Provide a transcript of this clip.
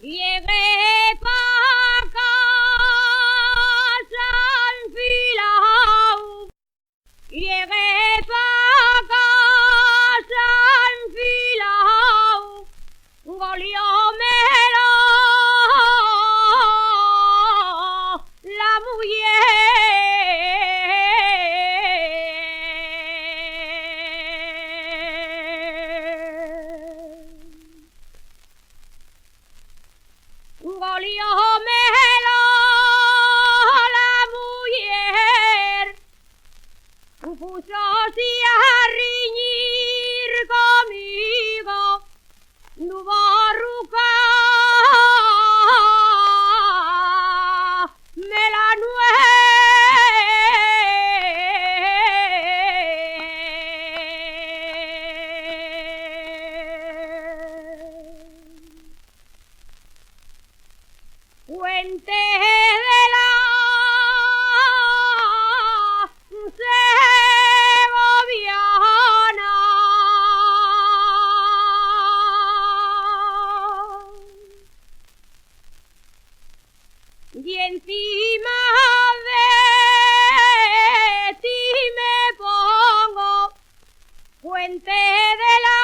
Llegué pa' casa enfilao, llegué pa' casa enfilao, goliómelo la goliómelo la mujer, púsose a riñir conmigo, no barruca me la Fuente de la Segoviana, y encima de ti me pongo, fuente de la